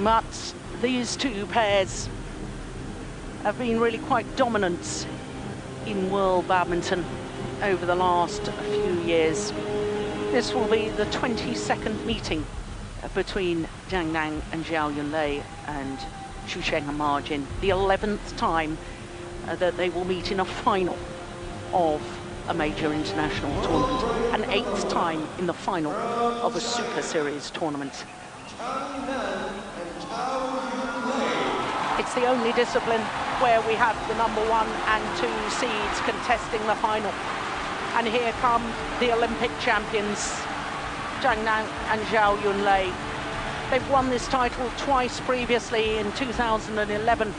But these two pairs have been really quite dominant in world badminton over the last few years. This will be the 22nd meeting between Zhang Nan and Zhao Yunlei and Xu Chen and Ma Jin, the 11th time that they will meet in a final of a major international tournament, and 8th time in the final of a Super Series tournament. It's the only discipline where we have the #1 and 2 seeds contesting the final. And here come the Olympic champions, Zhang Nan and Zhao Yunlei. They've won this title twice previously, in 2011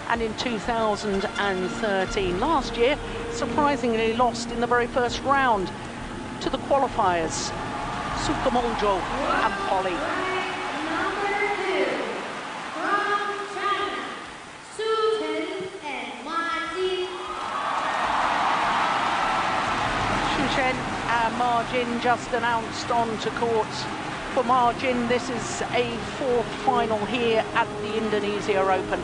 and in 2013. Last year, surprisingly lost in the very first round to the qualifiers, Sukamongjo and Polly. Chen and Ma Jin just announced onto court. For Ma Jin, this is a 4th final here at the Indonesia Open.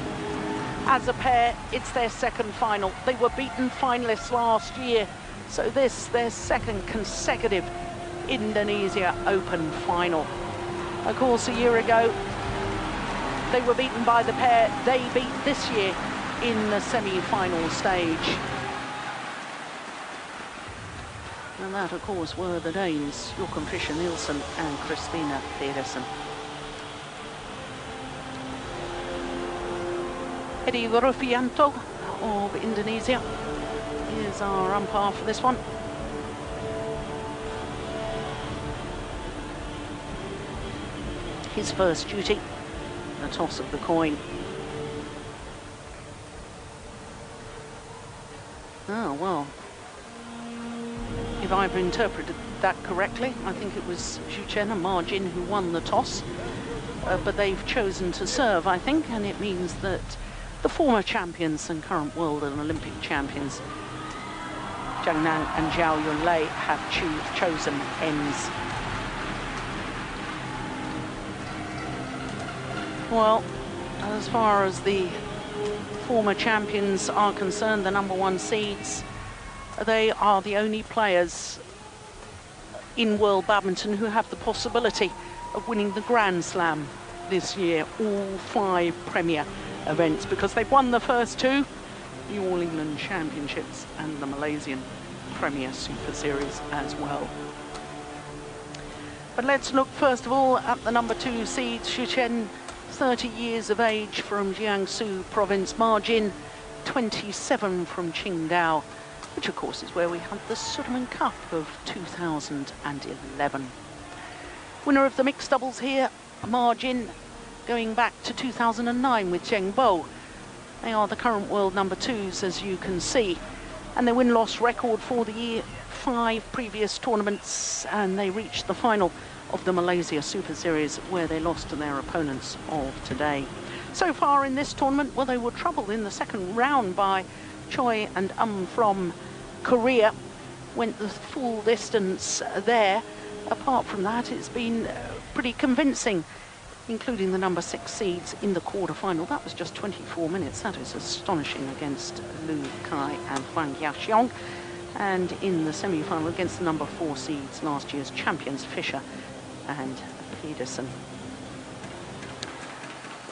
As a pair, it's their 2nd final. They were beaten finalists last year, so this their 2nd consecutive Indonesia Open final. Of course, a year ago, they were beaten by the pair they beat this year in the semi-final stage. And that, of course, were the Danes, Joachim Fischer-Nielsen and Christina Pedersen. Hedi Rufianto of Indonesia is our umpire for this one. His first duty, the toss of the coin. Oh, well. If I've interpreted that correctly, I think it was Xu Chen and Ma Jin who won the toss, but they've chosen to serve, I think, and it means that the former champions and current world and Olympic champions, Zhang Nan and Zhao Yunlei, have chosen ends. Well, as far as the former champions are concerned, the #1 seeds, they are the only players in world badminton who have the possibility of winning the Grand Slam this year, all 5 Premier events, because they've won the first 2, the All England Championships and the Malaysian Premier Super Series as well. But let's look first of all at the #2 seeds. Xu Chen, 30 years of age, from Jiangsu province. Ma Jin, 27, from Qingdao, which of course is where we had the Sudirman Cup of 2011. Winner of the mixed doubles here, Ma Jin, going back to 2009 with Zheng Bo. They are the current world #2s, as you can see. And their win-loss record for the year, 5 previous tournaments, and they reached the final of the Malaysia Super Series, where they lost to their opponents of today. So far in this tournament, well, they were troubled in the 2nd round by Choi and from Korea. Went the full distance there. Apart from that, it's been pretty convincing, including the #6 seeds in the quarter-final. That was just 24 minutes. That is astonishing against Lu Kai and Huang Yaxiong. And in the semi-final against the #4 seeds, last year's champions, Fischer and Pedersen.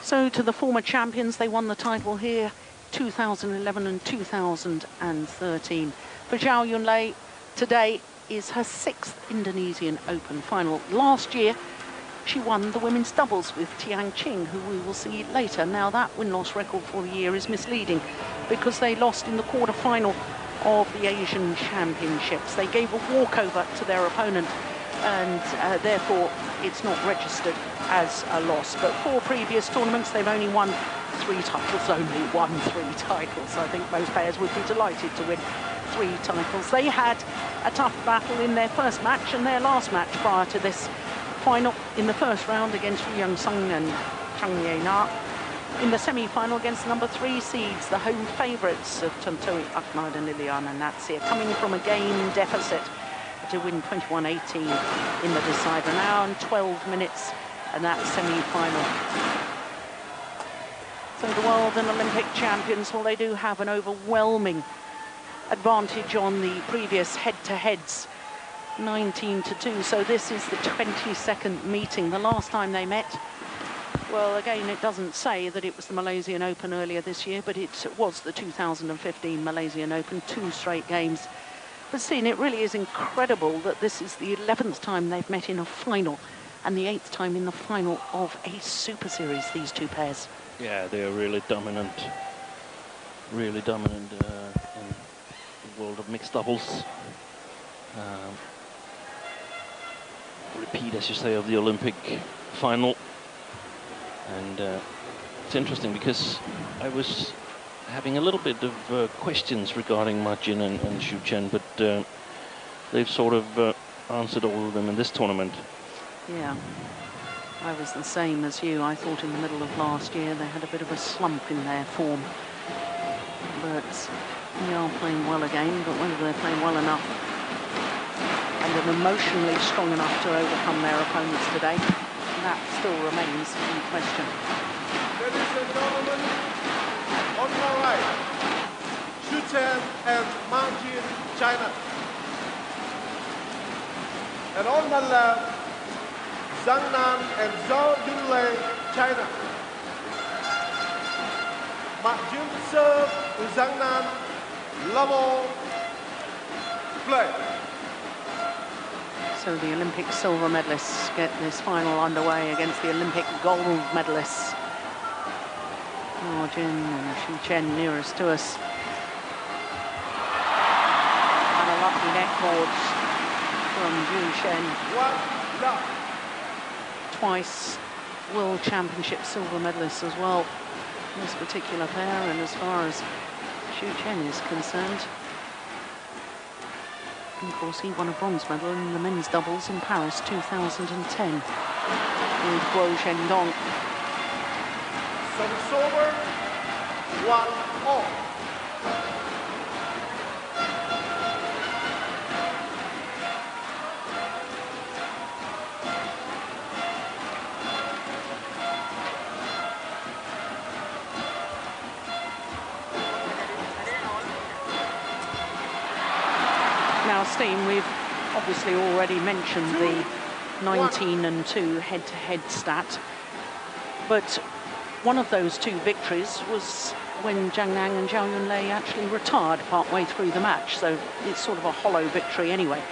So to the former champions, they won the title here 2011 and 2013. For Zhao Yunlei, today is her 6th Indonesian Open final. Last year, she won the women's doubles with Tiang Qing, who we will see later. Now, that win-loss record for the year is misleading because they lost in the quarter-final of the Asian Championships. They gave a walkover to their opponent, and therefore it's not registered as a loss. But 4 previous tournaments, they've only won 3 titles, only won 3 titles. I think most players would be delighted to win 3 titles. They had a tough battle in their first match and their last match prior to this final, in the first round against Yu Young-sung and Chang Ye-na. In the semi-final against the #3 seeds, the home favourites of Tontowi Ahmad and Liliana Natsir, coming from a game deficit to win 21-18 in the decider. Now in 12 minutes, and that semi-final world and Olympic champions. Well, they do have an overwhelming advantage on the previous head-to-heads, 19-2. So this is the 22nd meeting. The last time they met, well, again, it doesn't say that it was the Malaysian Open earlier this year, but it was the 2015 Malaysian Open, 2 straight games. But Steen, it really is incredible that this is the 11th time they've met in a final and the 8th time in the final of a Super Series, these two pairs. Yeah, they're really dominant in the world of mixed doubles. Repeat, as you say, of the Olympic final. And it's interesting because I was having a little bit of questions regarding Ma Jin and Xu Chen, but they've sort of answered all of them in this tournament. Yeah, I was the same as you. I thought in the middle of last year they had a bit of a slump in their form. But they are playing well again, but whether they're playing well enough and are emotionally strong enough to overcome their opponents today, that still remains in question. Ladies and gentlemen, on my right, Xu Chen and Ma Jin, China. And on my left, Zhang Nan and Yunlei, China. Ma Jin serve with Zhang Nan, level, play. So the Olympic silver medalists get this final underway against the Olympic gold medalists. Ma Jin and Xu Chen nearest to us. And a lucky netboard from Xu Chen. Twice World Championship silver medalists as well, this particular pair. And as far as Xu Chen is concerned, of course, he won a bronze medal in the men's doubles in Paris 2010 with Guo Zhendong. Service over, 1-all. Now, Steen, we've obviously already mentioned the 19-2 head-to-head stat, but one of those 2 victories was when Zhang Nan and Zhao Yunlei actually retired partway through the match, so it's sort of a hollow victory anyway.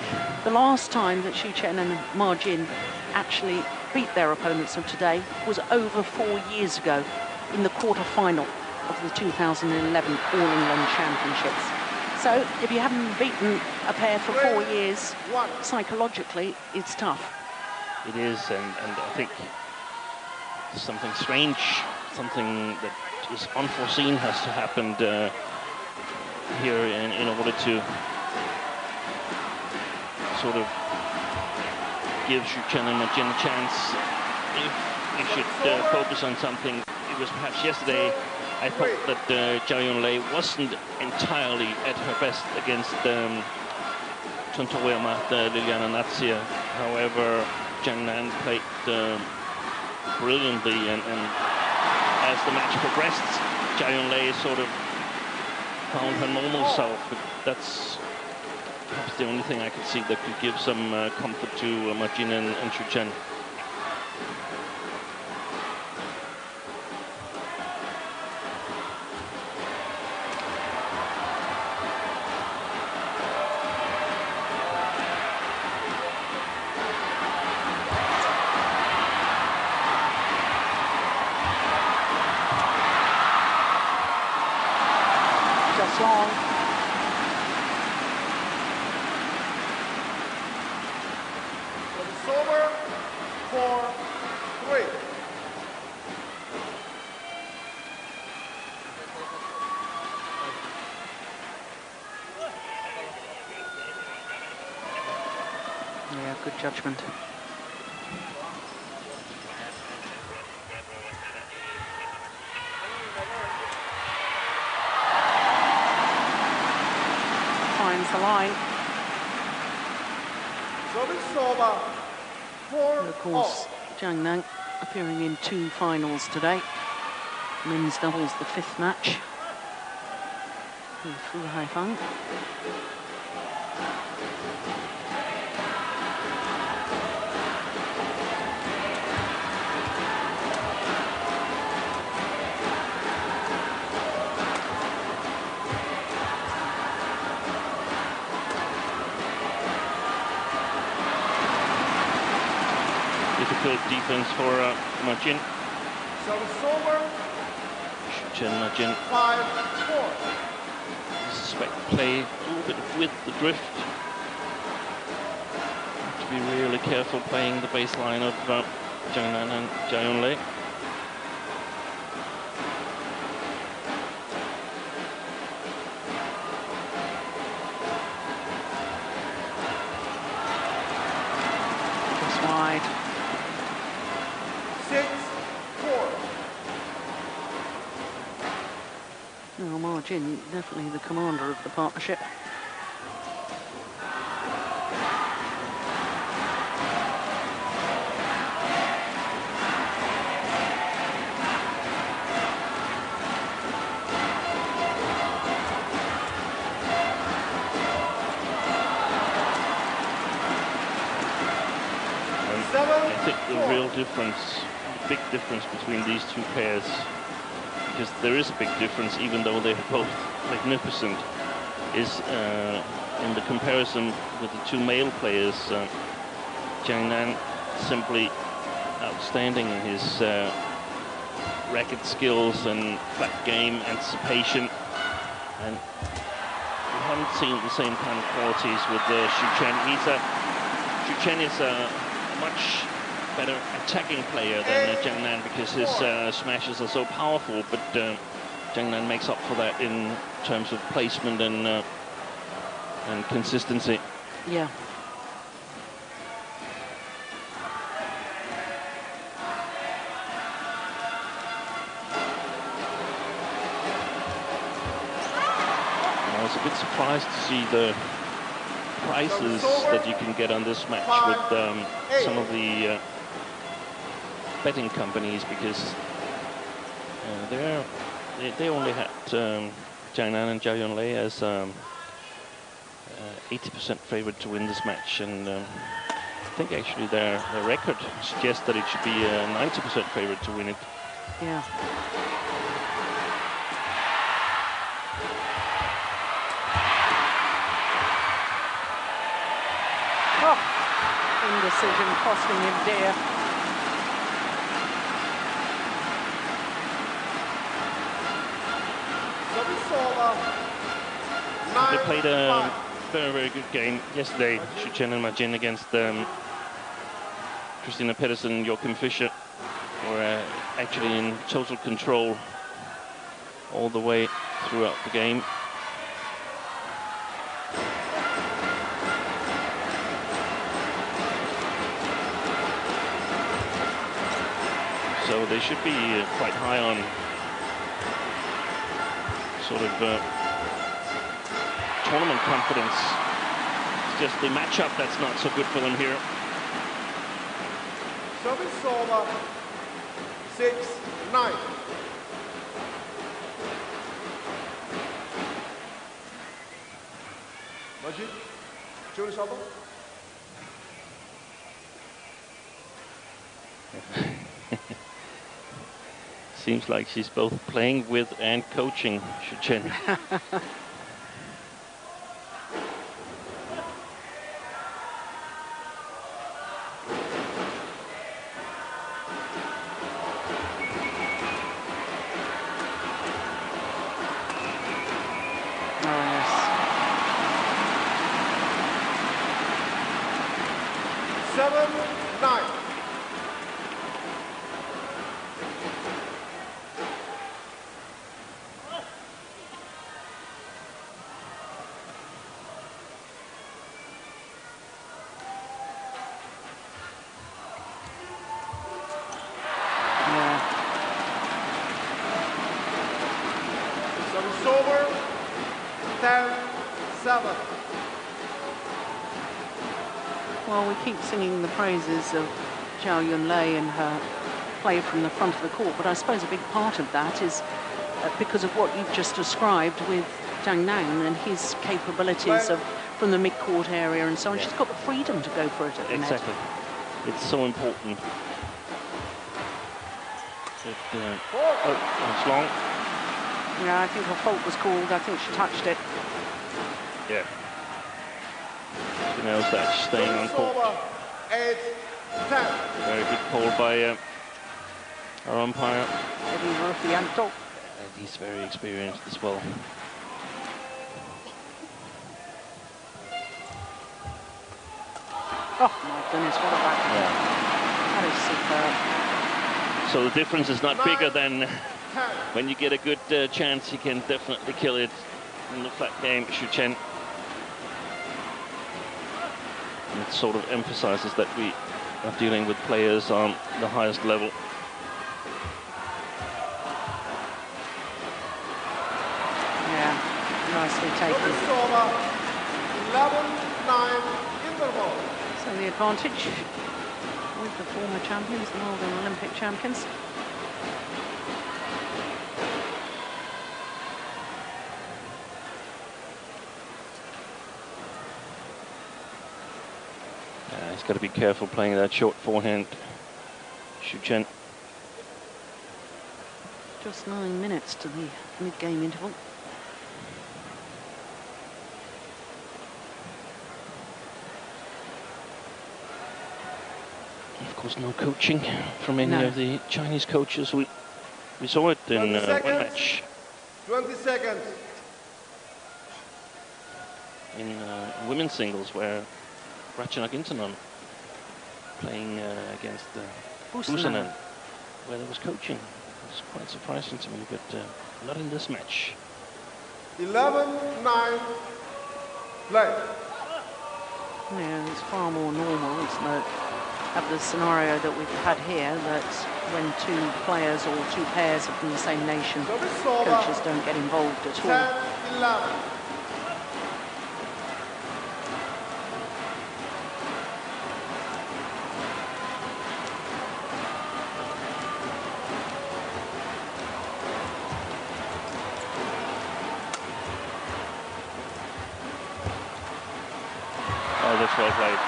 The last time that Xu Chen and Ma Jin actually beat their opponents of today was over 4 years ago in the quarter-final of the 2011 All England Championships. So if you haven't beaten a pair for 4 years, psychologically, it's tough. It is, and I think something strange, something that is unforeseen has to happen here in order to sort of give Xu Chen and Ma Jin a chance. If we should focus on something, it was perhaps yesterday I thought that Zhao Yunlei wasn't entirely at her best against Tontoyama, Liliana Natsir. However, Zhang Nan played brilliantly, and as the match progressed, Zhao Yunlei sort of found her normal self. But that's perhaps the only thing I could see that could give some comfort to Ma Jin and Xu Chen. Long. It's over, 4-3. Yeah, good judgment. Finds the line. Service over, 4-all. And of course, Zhang Nan appearing in 2 finals today. Men's doubles, the 5th match. In Fu Haifeng. Difficult defense for Ma Jin. Service over. Chen-Ma 5-4. I suspect play a little bit with the drift. Have to be really careful playing the baseline of Zhang Nan and Jia Yunlei. Just wide. 6-4. Now, Ma Jin, definitely the commander of the partnership. I think the real difference, the big difference between these two pairs, because there is a big difference even though they're both magnificent, is in the comparison with the two male players. Zhang Nan simply outstanding in his racket skills and flat game, anticipation, and we haven't seen the same kind of qualities with Xu Chen. Xu Chen is a much better attacking player than Zhang Nan because his smashes are so powerful, but Zhang Nan makes up for that in terms of placement and consistency. Yeah. I was a bit surprised to see the prices that you can get on this match with some of the betting companies, because they only had Zhang Nan and Jia Yunlei as 80% favorite to win this match, and I think actually their record suggests that it should be a 90% favorite to win it. Yeah. Oh, indecision costing him dear. They played a very, very good game yesterday, Xu Chen and Ma Jin, against Christina Pedersen and Joachim Fischer, were actually in total control all the way throughout the game. So they should be quite high on sort of tournament confidence. It's just the matchup that's not so good for them here. Service over. 6-9. Majid, June Shaba. Seems like she's both playing with and coaching Xu Chen. Well, we keep singing the praises of Zhao Yunlei and her play from the front of the court, but I suppose a big part of that is because of what you've just described with ZHANG and his capabilities of from the mid-court area and so on. She's got the freedom to go for it at the net. Exactly. It's so important. It's long. Yeah, I think her fault was called. I think she touched it. Yeah. She knows that she's staying on court. 8-10. Very good call by our umpire. Eddie Ruffianto. And he's very experienced as well. Oh my goodness, what a backhand. Yeah. That is superb. So the difference is not bigger than when you get a good chance, you can definitely kill it in the flat game, Xu Chen. And it sort of emphasizes that we are dealing with players on the highest level. Yeah, nicely taken. 11-9 interval. So the advantage with the former champions, the world and Olympic champions. He's got to be careful playing that short forehand, Xu Chen. Just 9 minutes to the mid-game interval. Of course, no coaching from any of the Chinese coaches. We saw it in one match. 20 seconds. In women's singles, where Ratchanok-Intanon playing against Busanan, where there was coaching. It was quite surprising to me, but not in this match. 11-9 play. Yeah, it's far more normal, isn't it? Have the scenario that we've had here, that when two players or two pairs are from the same nation, coaches don't get involved at all. 10-11. Oh, that's well played.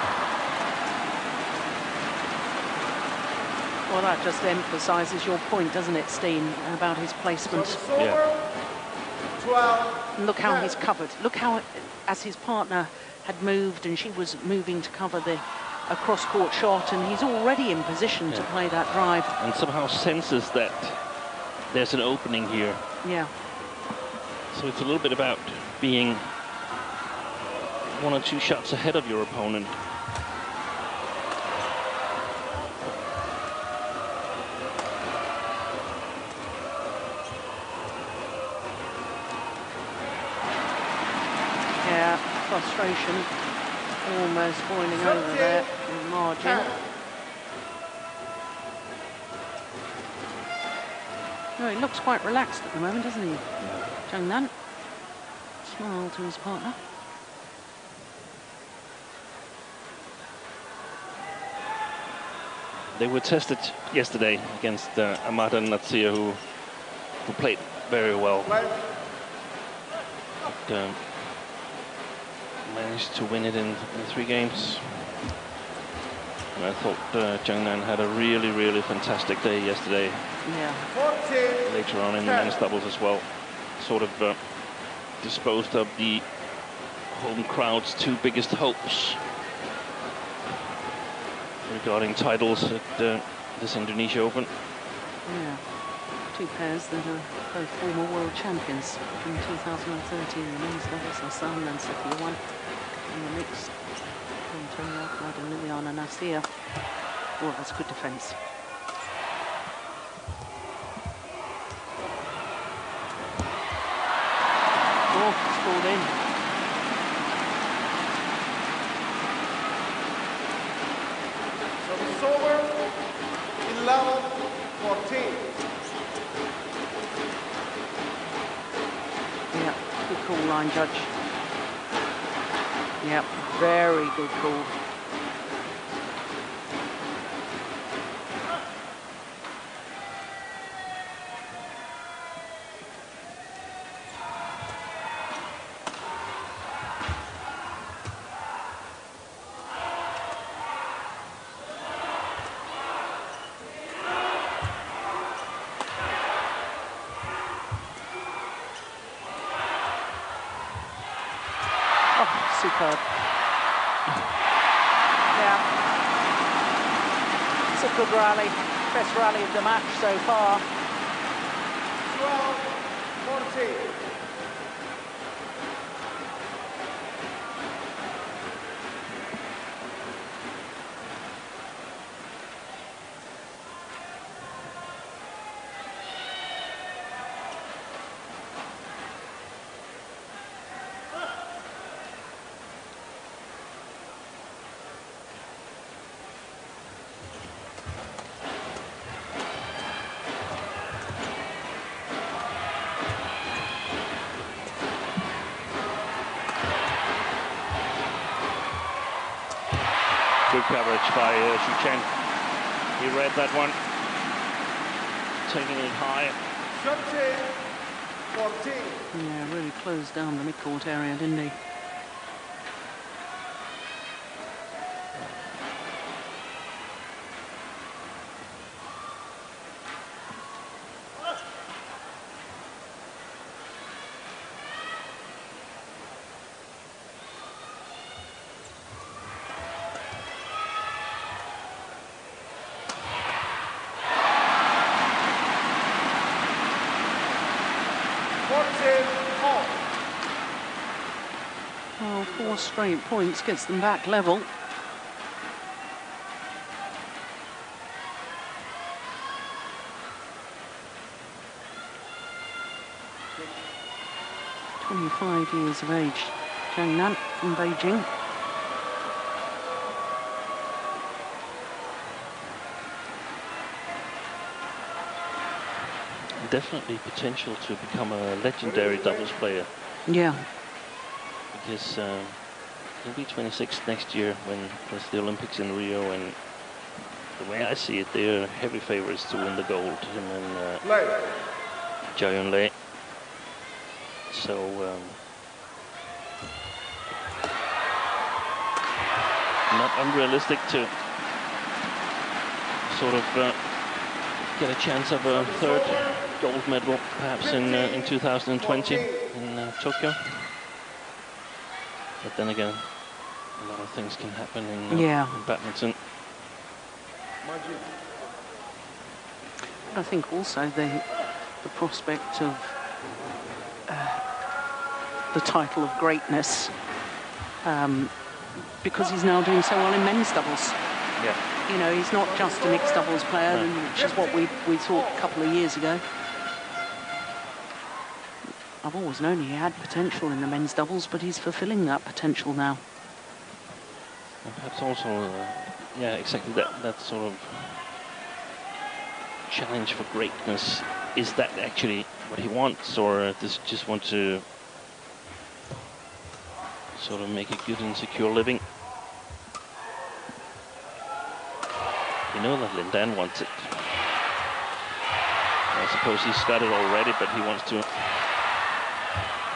Well, that just emphasises your point, doesn't it, Steen, about his placement. Yeah. 12. And look how he's covered. Look how, as his partner had moved and she was moving to cover a cross-court shot, and he's already in position to play that drive. And somehow senses that there's an opening here. Yeah. So it's a little bit about being 1 or 2 shots ahead of your opponent. Yeah, frustration almost boiling over there in the margin. No, he looks quite relaxed at the moment, doesn't he? ZHANG Nan. Smile to his partner. They were tested yesterday against Ahmad and Nan-ZHAO, who played very well. But, managed to win it in 3 games. And I thought ZHANG Nan had a really, really fantastic day yesterday. Yeah. Later on in the men's doubles as well. Sort of disposed of the home crowd's 2 biggest hopes regarding titles at this Indonesia Open. Yeah. 2 pairs that are both former world champions from 2013. The men's doubles, Hassan and Sophia won in the mix. Antonio Ahmad and Liliana Nasir. Well, that's good defence. Oh, it's pulled in. So it's over. 11-14. Yeah, good call, line judge. Yep, very good call. superb. Yeah. It's a good rally. Best rally of the match so far. 12-14. Good coverage by Xu Chen. He read that one, taking it high. 17-14. Yeah, really closed down the mid-court area, didn't he? Well, 4 straight points gets them back level. "25 years of age, Zhang Nan from Beijing." Definitely potential to become a legendary doubles player. Yeah. Because he'll be 26 next year when there's the Olympics in Rio, and the way I see it, they're heavy favorites to win the gold, him and Zhao Yunlei. So not unrealistic to sort of get a chance of a third gold medal, perhaps in 2020 in Tokyo. But then again, a lot of things can happen in badminton. I think also the prospect of the title of greatness, because he's now doing so well in men's doubles. Yeah. You know, he's not just a mixed doubles player, which is what we thought a couple of years ago. I've always known he had potential in the men's doubles, but he's fulfilling that potential now. And perhaps also, yeah, exactly that sort of challenge for greatness. Is that actually what he wants, or does he just want to sort of make a good and secure living? You know that Lin Dan wants it. I suppose he's got it already, but he wants to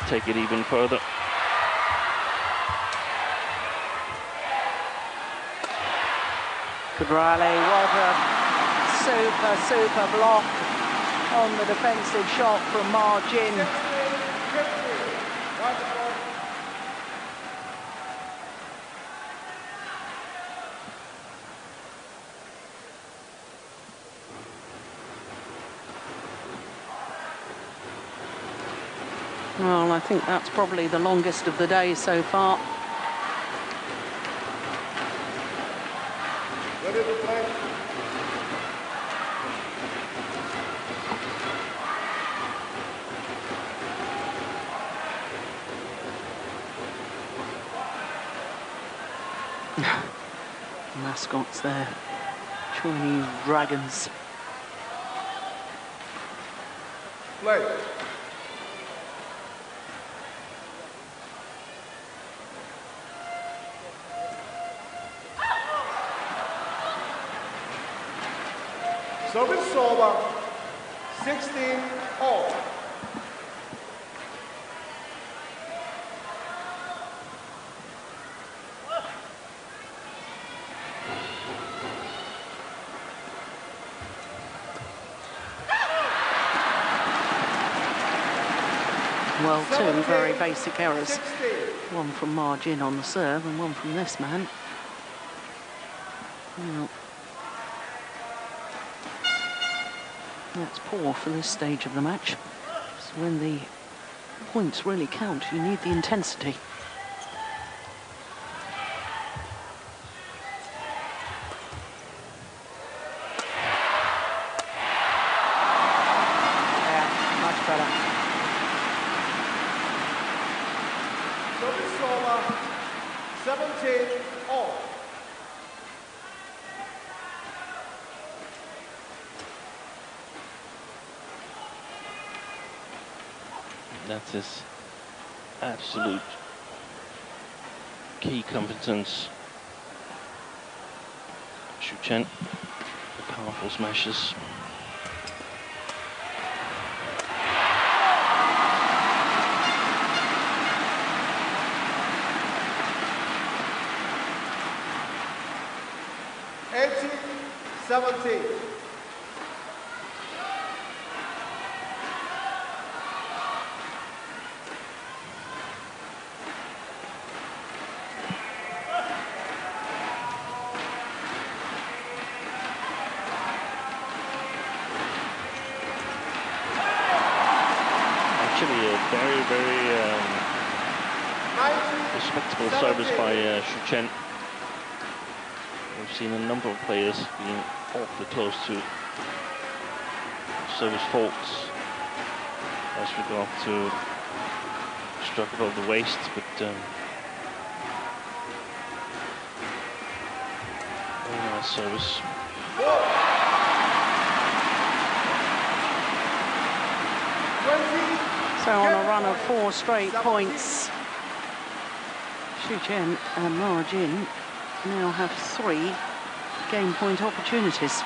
take it even further. Good rally, what a super block on the defensive shot from Ma Jin. Well, I think that's probably the longest of the day so far. Ready to play? Mascots there, Chinese dragons. Play. Service over, 16-all. Well, two very basic errors. One from Ma Jin on the serve and one from this man. Well, that's poor for this stage of the match. So when the points really count, you need the intensity. Yeah, much better. Service over, 17 all. That's his absolute key competence. Xu Chen, the powerful smashes. Eighteen, 17. Actually, a very respectable service by Xu Chen. We've seen a number of players being awfully close to service faults as regard to struck above the waist, but very nice service. So on a run of 4 straight points, Xu Chen and Ma Jin now have 3 game point opportunities.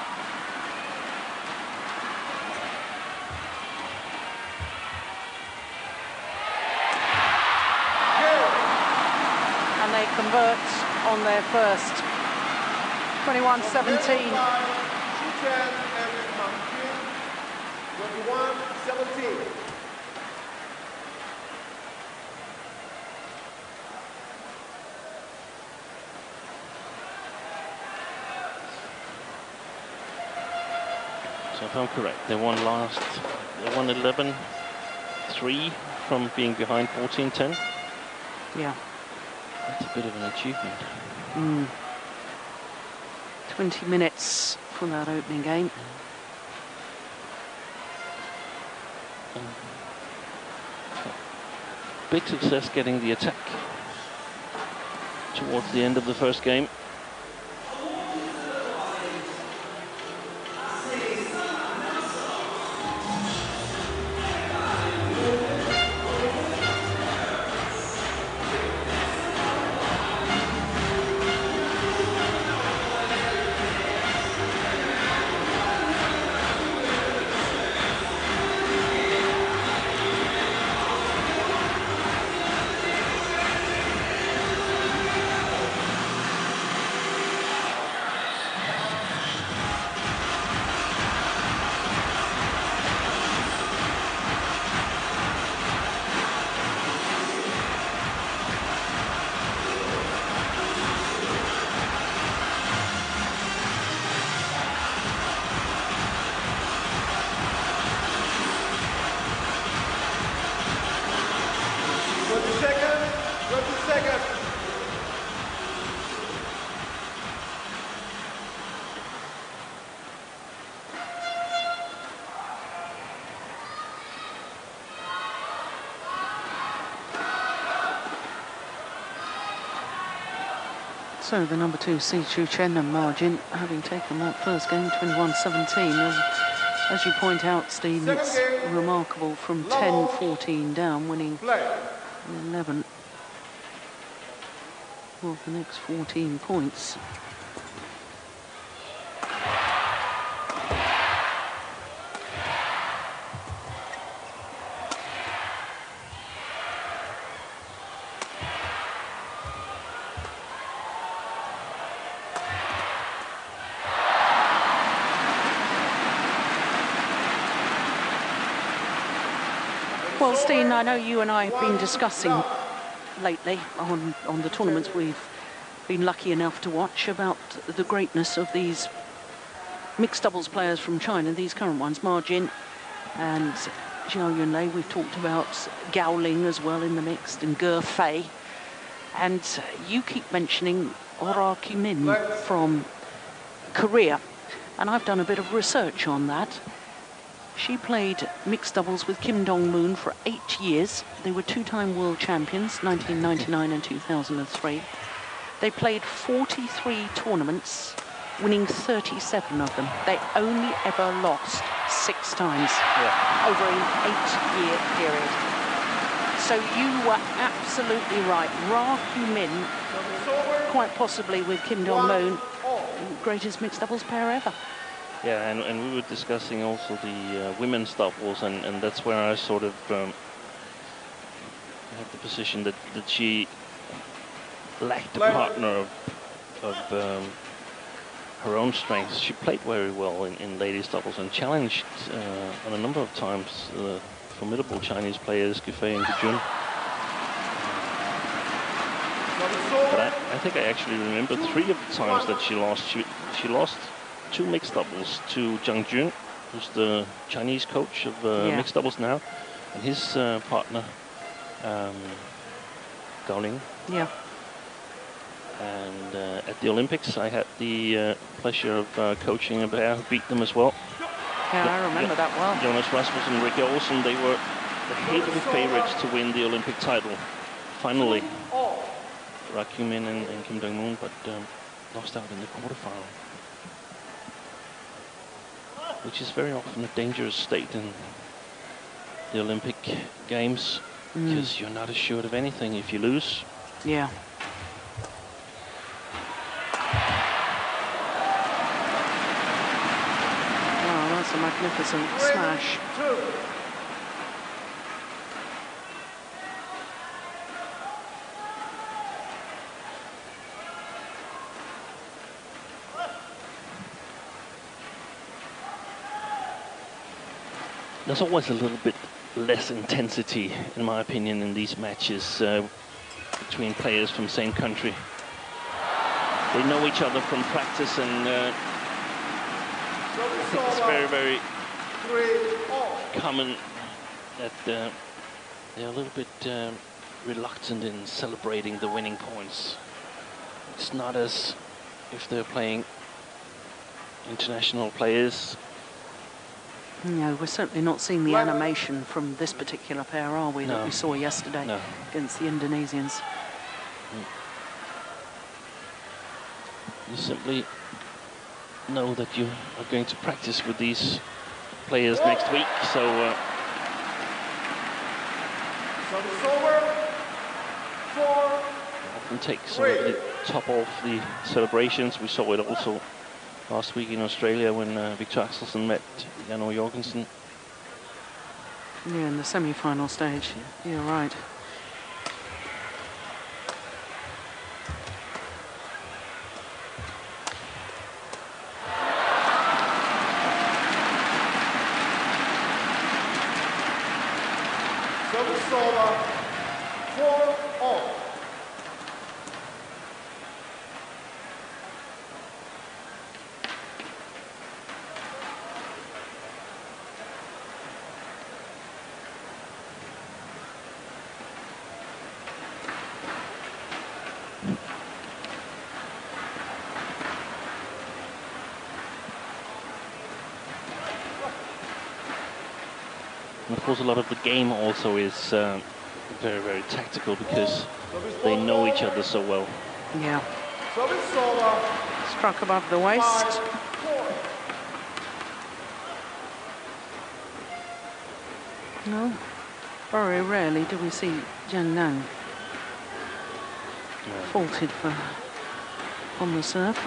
And they convert on their first. 21-17. Xu Chen and Ma Jin, 21-17. So if I'm correct, they won 11-3 from being behind 14-10. Yeah. That's a bit of an achievement. 20 minutes for that opening game. Big success getting the attack towards the end of the first game. So the number 2 Xu Chen and Ma Jin having taken that first game 21-17. As you point out, Steve, it's remarkable from 10-14 down, winning 11 of the next 14 points. Well, Steen, I know you and I have been discussing lately on the tournaments we've been lucky enough to watch about the greatness of these mixed doubles players from China, these current ones, Ma Jin and Zhao Yunlei. We've talked about Gao Ling as well in the mixed, and Ge Fei. And you keep mentioning Ora Kim-min from Korea. And I've done a bit of research on that. She played mixed doubles with Kim Dong-moon for 8 years. They were two-time world champions, 1999 and 2003. They played 43 tournaments, winning 37 of them. They only ever lost 6 times over an 8-year period. So you were absolutely right. Ra Hu-min, quite possibly with Kim Dong-moon, greatest mixed doubles pair ever. Yeah, and we were discussing also the women's doubles, and that's where I sort of had the position that she lacked a partner of her own strengths. She played very well in ladies doubles and challenged on a number of times formidable Chinese players, Ge Fei and Ge Jun. But I think I actually remember 3 of the times that she lost. She lost 2 mixed doubles to Zhang Jun, who's the Chinese coach of mixed doubles now, and his partner, Gao Ling. Yeah. And at the Olympics, I had the pleasure of coaching a pair who beat them as well. Yeah, I remember that well. Jonas Rasmussen and Rikke Olsen, they were the hidden favorites to win the Olympic title. Finally, Ra Kim-min and Kim Dong-moon, but lost out in the quarterfinal, which is very often a dangerous state in the Olympic Games, because you're not assured of anything if you lose. Yeah. Wow, that's a magnificent smash. There's always a little bit less intensity, in my opinion, in these matches between players from the same country. They know each other from practice, and I think it's very, very common that they're a little bit reluctant in celebrating the winning points. It's not as if they're playing international players. No, we're certainly not seeing the animation from this particular pair, are we, that we saw yesterday against the Indonesians. You simply know that you are going to practice with these players next week, so often take some of the top off the celebrations. We saw it also last week in Australia when Victor Axelsen met Jan-O Jorgensen. Yeah, in the semi-final stage. You're right. And of course, a lot of the game also is very, very tactical, because they know each other so well. Yeah. Struck above the waist. No, very rarely do we see Zhang Nan faulted for on the serve.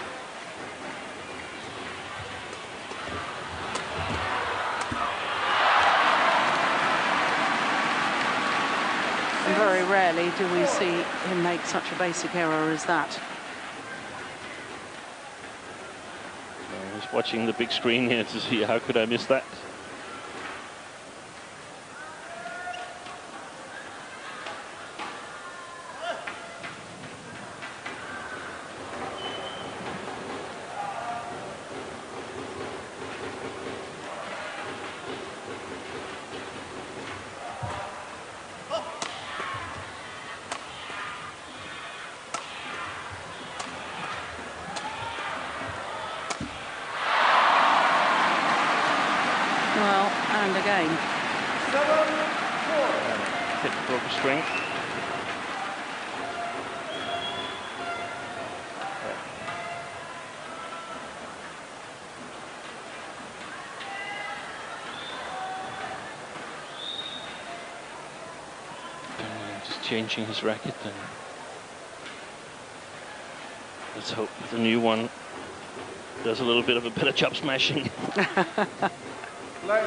And very rarely do we see him make such a basic error as that. I was watching the big screen here to see how could I miss that. game. 7-4. Hit broke a string. Just changing his racket, and let's hope the new one does a little bit of a better job smashing. Play.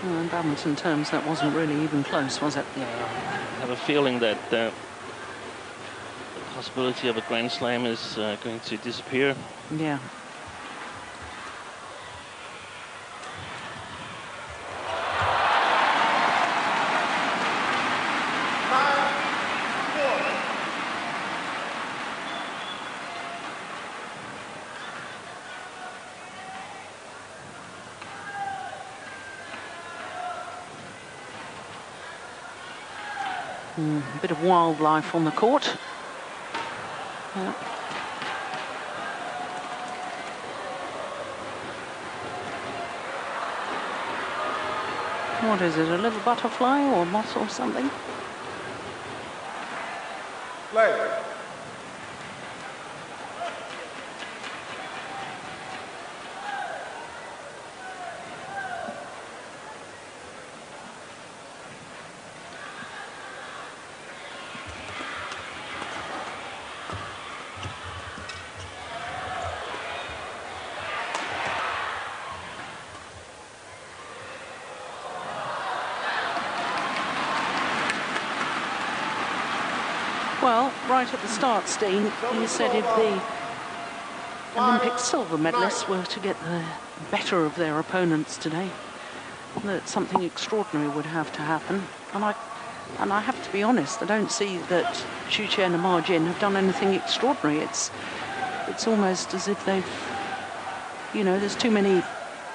In badminton terms, that wasn't really even close, was it? Yeah, I have a feeling that the possibility of a Grand Slam is going to disappear. Yeah. A bit of wildlife on the court. Yeah. What is it, a little butterfly or moth or something? Play. Well, right at the start, Steen, you said if the Olympic silver medalists were to get the better of their opponents today, that something extraordinary would have to happen. And I have to be honest, I don't see that Xu Chen and Ma Jin have done anything extraordinary. It's almost as if they've, you know, there's too many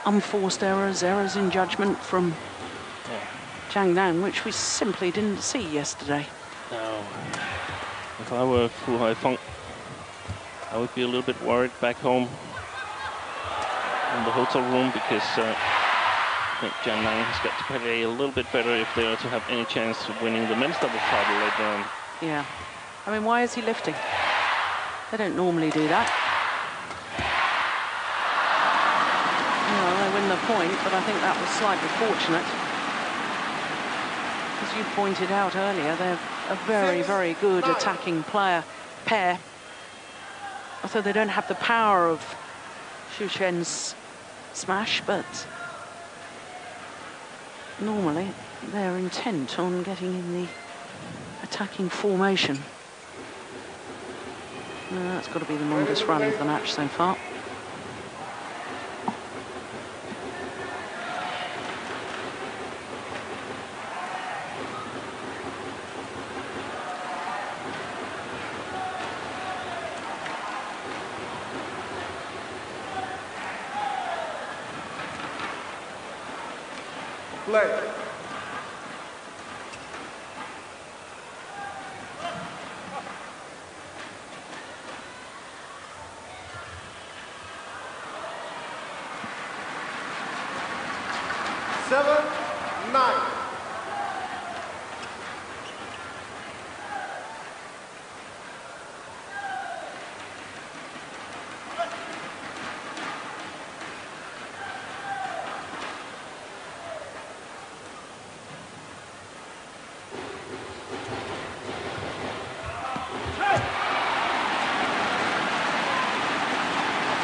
unforced errors in judgment from Zhang Nan, which we simply didn't see yesterday. No. If I were Fu Haifeng, I would be a little bit worried back home in the hotel room, because I think Zhang Nan has got to play a little bit better if they are to have any chance of winning the men's doubles title later on. Yeah. I mean, why is he lifting? They don't normally do that. No, they win the point, but I think that was slightly fortunate. As you pointed out earlier, they're a very, very good attacking pair. Although they don't have the power of Xu Chen's smash, but normally they're intent on getting in the attacking formation. That's got to be the longest run of the match so far. Play. Seven, 9.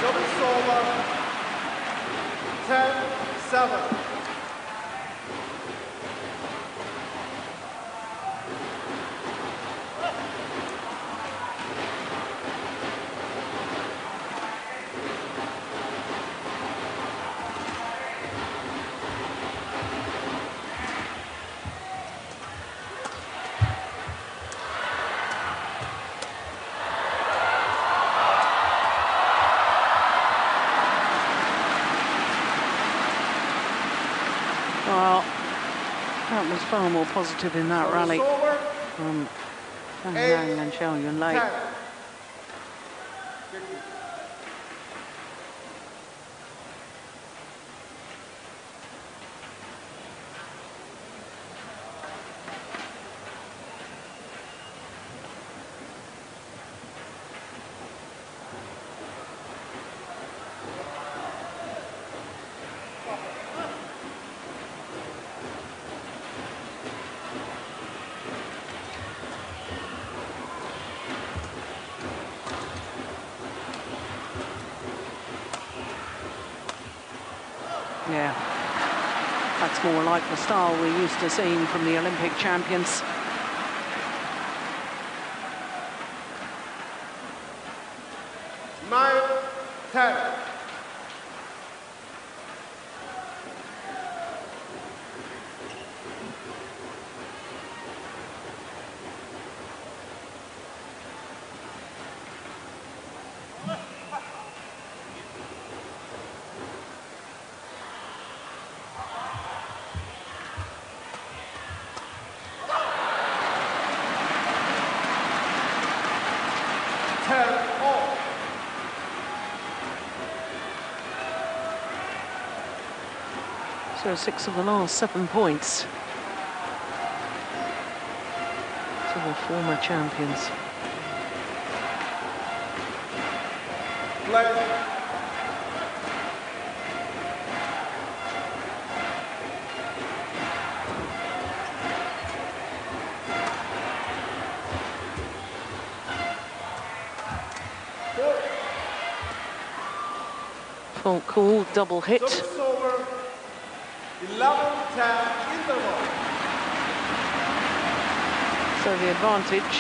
Service over. 10-7. was far more positive in that rally from ZHANG and Yunlei. Yeah, that's more like the style we're used to seeing from the Olympic champions. Nine, 10. So 6 of the last 7 points to the former champions. Play. Fault call, double hit. 11-10 interval. So the advantage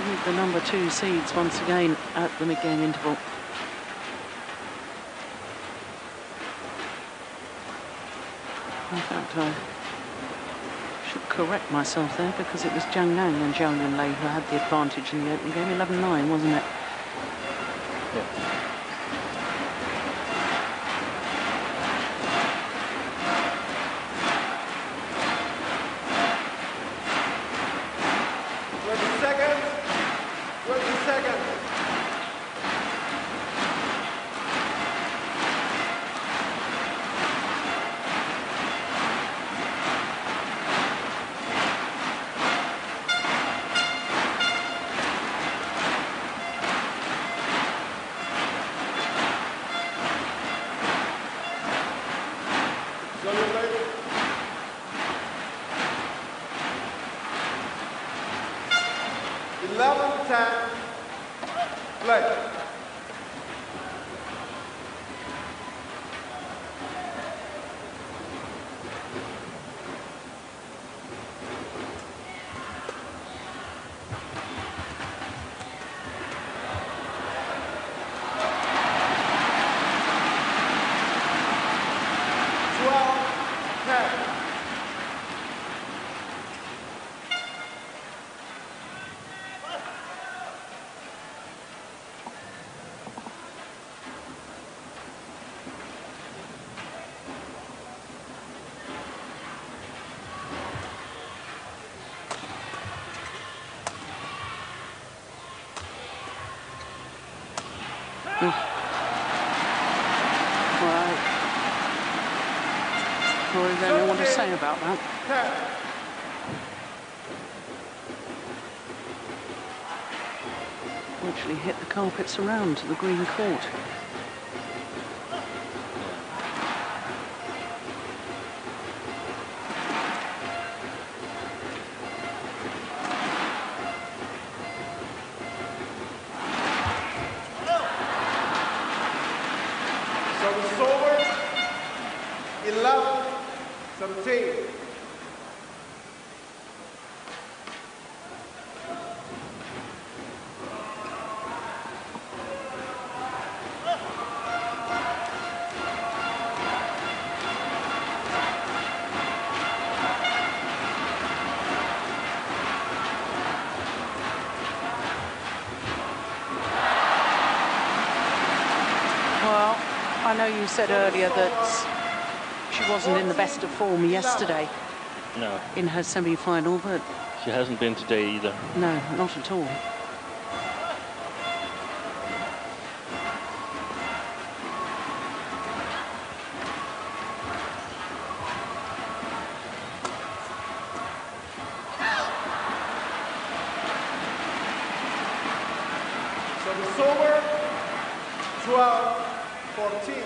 with the number 2 seeds once again at the mid-game interval. In fact, I should correct myself there because it was ZHANG and Yunlei who had the advantage in the opening game. 11-9, wasn't it? Yeah. Well, I don't know what to say about that. Actually hit the carpets around the green court. Service over. 11-17. I know you said earlier that She wasn't in the best of form yesterday No, in her semi-final, but she hasn't been today either. no, not at all. Service over, 12-14.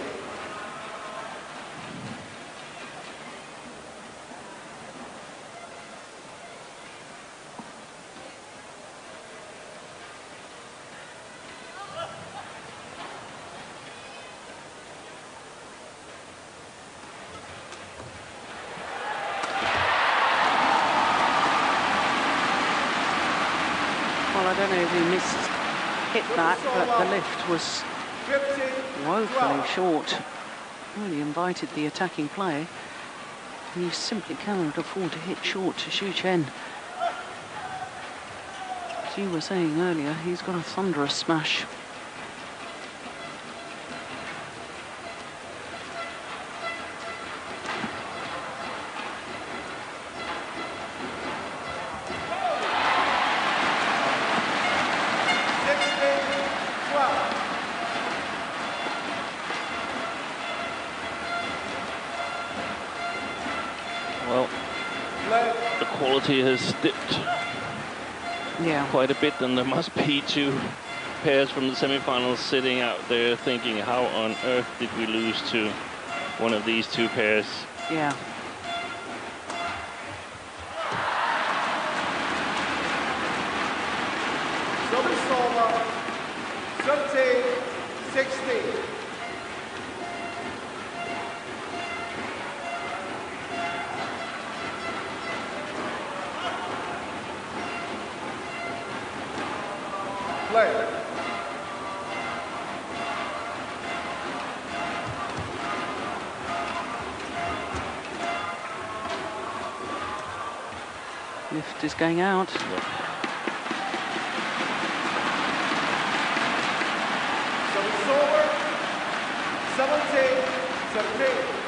Well, I don't know if he hit that, but the lift was 15, woefully 12. short. Really invited the attacking play. And you simply cannot afford to hit short to Xu Chen. As you were saying earlier, he's got a thunderous smash. Well, the quality has dipped quite a bit, and there must be two pairs from the semi-finals sitting out there thinking, how on earth did we lose to one of these two pairs? Yeah. Service over, 13-16. Play. Lift is going out. Service over, 17-13.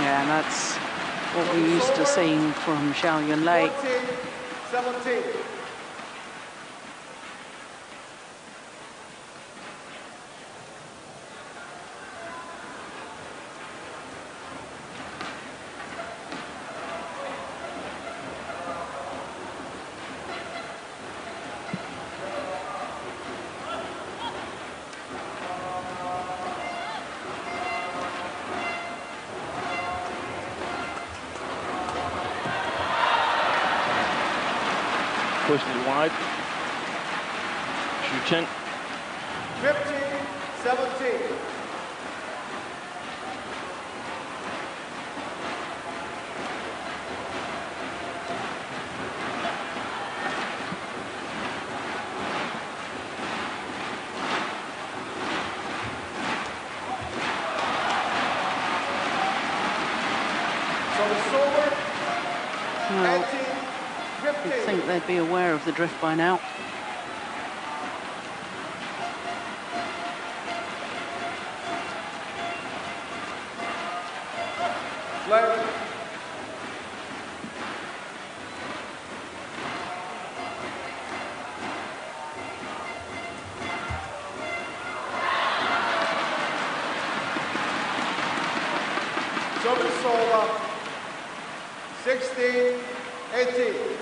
Yeah, and that's what we're used to seeing from Zhao Yunlei. 14-17. Pushed it wide. Xu Chen. 15-17. Service over, Well, 18-15. you'd think they'd be aware of the drift by now. Play. Service over, 16-18.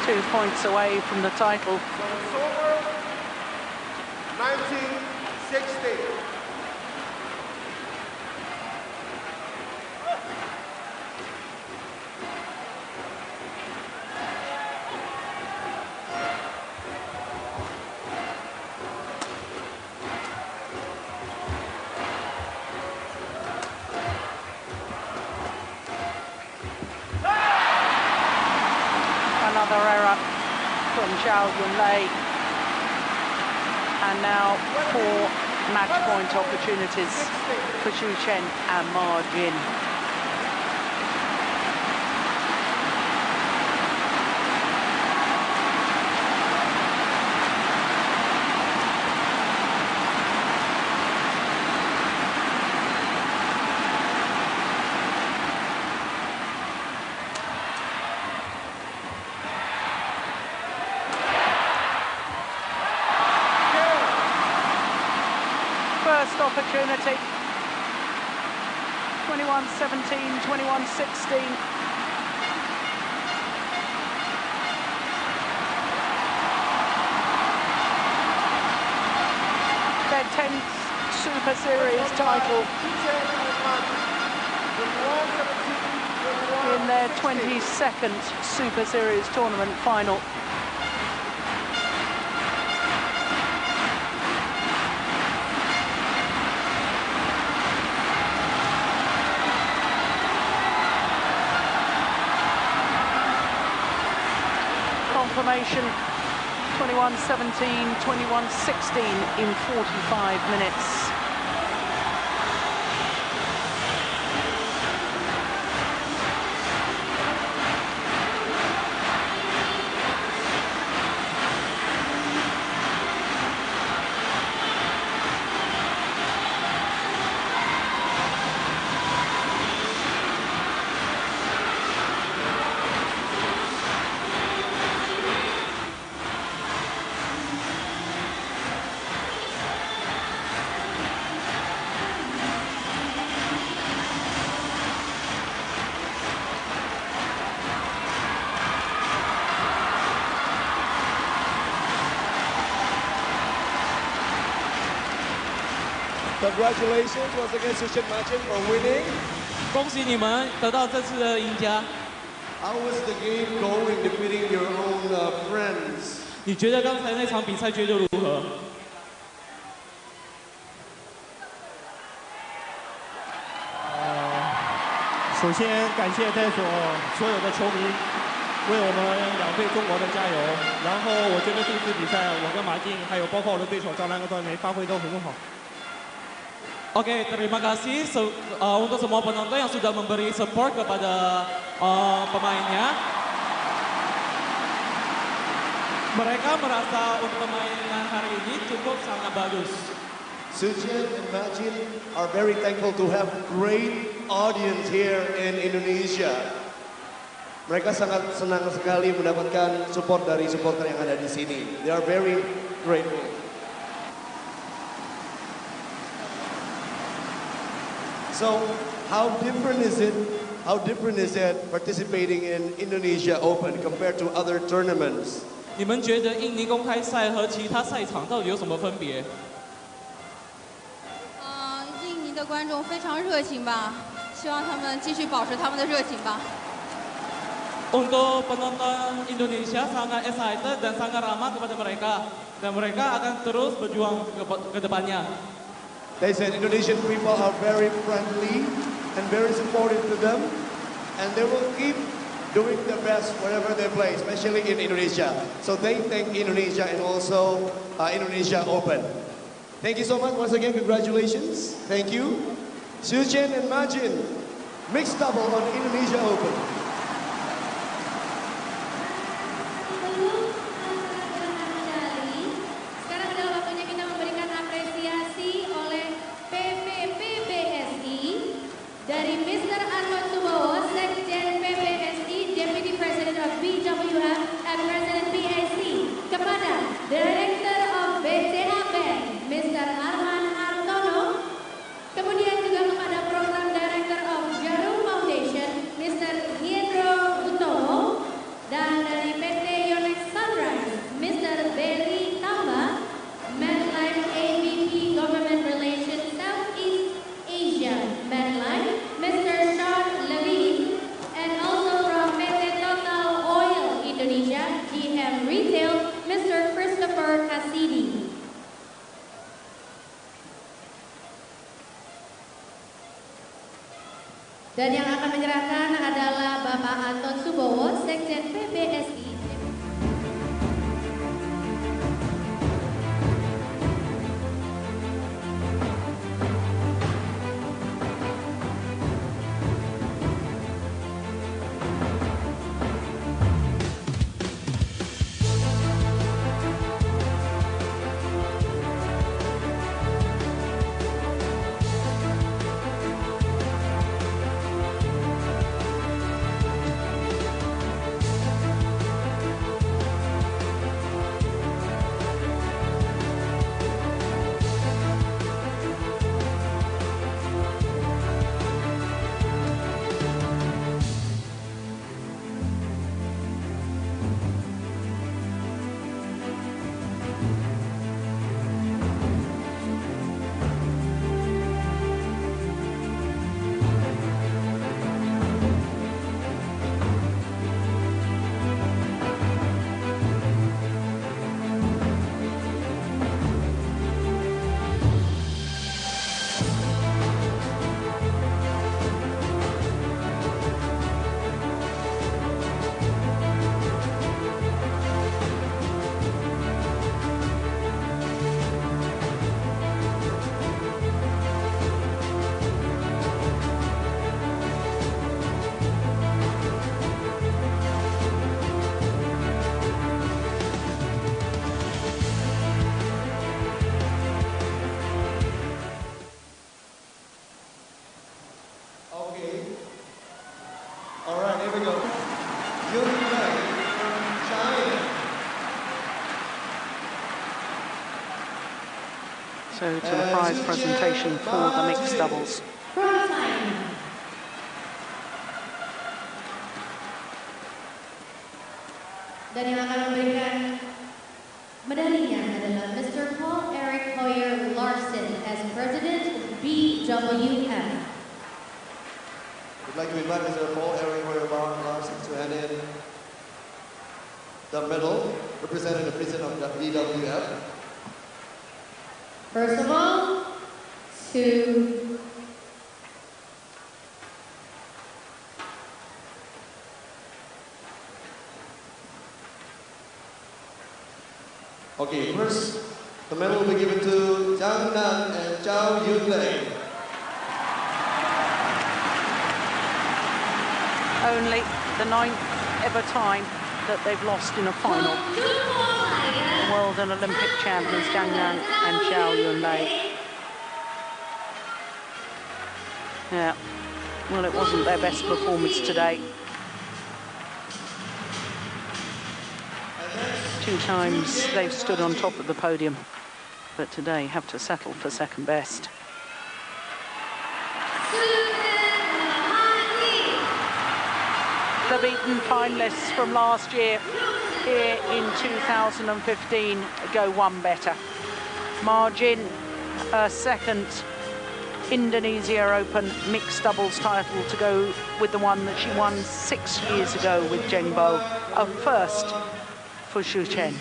Two points away from the title. Service over, 19-16. error from ZHAO Yunlei. And now 4 match point opportunities for Xu Chen and Ma Jin. First opportunity, 21-17, 21-16. Their 10th Super Series title in their 22nd Super Series tournament final. Confirmation 21-17, 21-16 in 45 minutes. Congratulations once again to Chen-MA for winning. 恭喜你们得到这次的赢家。 How was the game going defeating your own friends? 你觉得刚才那场比赛觉得如何？首先感谢在所有的球迷为我们2队中国的加油。然后我觉得这次比赛我跟马竞还有包括我的对手张兰和段梅发挥都很好。 Oke, terima kasih untuk semua penonton yang sudah memberi support kepada pemainnya. Mereka merasa untuk permainan hari ini cukup sangat bagus. Xu Chen and Ma Jin are very thankful to have great audience here in Indonesia. Mereka sangat senang sekali mendapatkan support dari supporter yang ada di sini. They are very grateful. So, how different is it participating in Indonesia Open compared to other tournaments? 你们觉得印尼公开赛和其他赛场到底有什么分别？印尼的观众非常热情吧，希望他们继续保持他们的热情吧。Untuk penonton Indonesia sangat excited dan sangat ramah kepada mereka dan mereka akan terus berjuang ke depannya. They said Indonesian people are very friendly and very supportive to them, and they will keep doing their best wherever they play, especially in Indonesia. So they thank Indonesia and also Indonesia Open. Thank you so much once again. Congratulations. Thank you. Xu Chen and Ma Jin, mixed double on Indonesia Open. Dari Mr. Nan-ZHAO, Sekjen PBSI, Deputy President of BWF and President BAC, kepada Director of BCA Bank, Mr. Arman Hartono, kemudian juga kepada Program Director of Jarum Foundation, Mr. Hendro Utomo, dan dari PT Yonex Sunrise, Mr. Berry Tamba, MetLife AVP Government Relations Southeast Asia, MetLife, Mr. Sean Levine, and also from PT Total Oil Indonesia, GM Retail, Mr. Christopher Cassidy. Dan yang akan menyerahkan adalah Bapak Anton Subowo, Sekjen PBSI. So to the prize presentation for the mixed doubles. From China. Dan yang akan memberikan medalinya adalah Mr. Paul Eric Hoyer Larson as President BWF. We'd like to invite Mr. Paul Eric Hoyer Larson to hand in the medal representing the president of the BWF. First of all, to Okay, first, the medal will be given to ZHANG Nan and ZHAO Yunlei. Only the 9th ever time that they've lost in a final. The world and Olympic champions ZHANG Nan and ZHAO Yunlei. Yeah, well, it wasn't their best performance today. 2 times they've stood on top of the podium, but today have to settle for second best. The beaten finalists from last year here in 2015 go one better. Margin, her second Indonesia Open mixed doubles title to go with the one that she won 6 years ago with ZHANG, a first for Chen.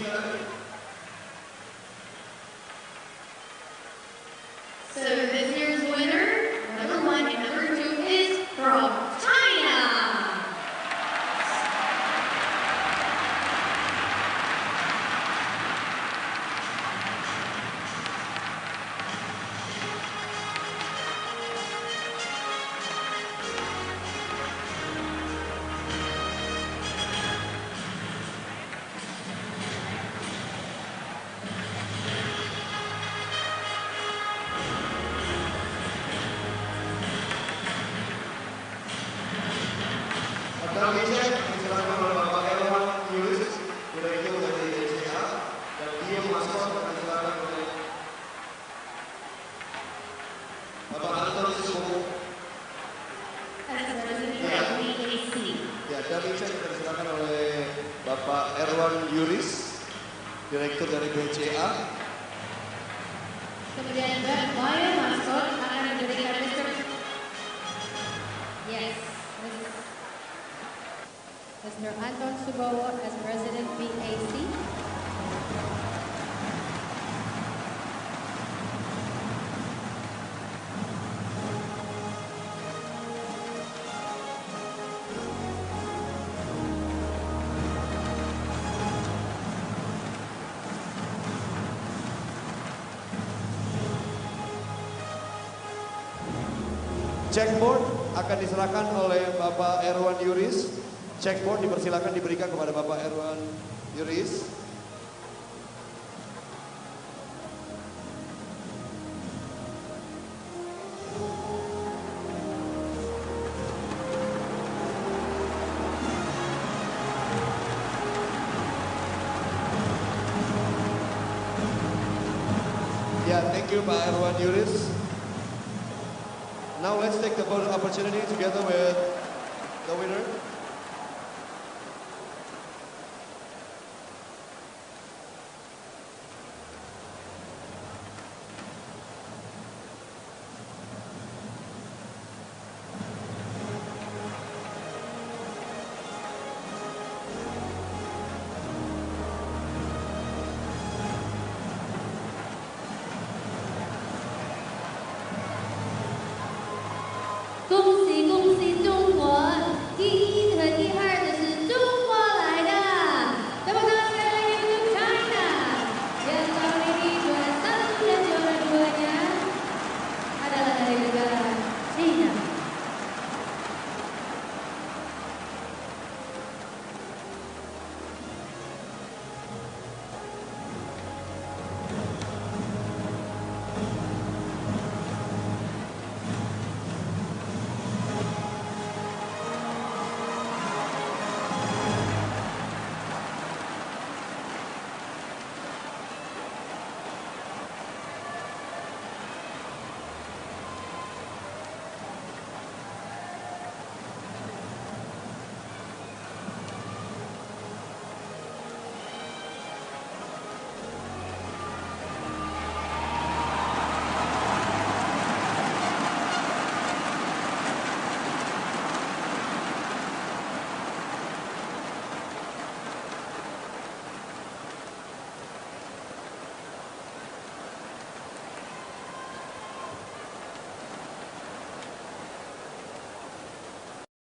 So this year's winner, number 1 and number 2, is from China. Diserahkan oleh Bapak Erwan Yulis, Direktur dari BCA, dan dia masuk akan diserahkan oleh Bapak Anton Subowo. Ya, dan ini akan diserahkan oleh Bapak Erwan Yulis, Direktur dari BCA. Kemudian bio maskot akan diberikan Mr. Anton Subowo as President BAC. Checkboard akan diserahkan oleh Bapak Erwan Yuris. Checkboard dipersilakan diberikan kepada Bapak Erwan Yuris. Yeah, thank you Pak Erwan Yuris. Now let's take the opportunity together with the winner.恭喜恭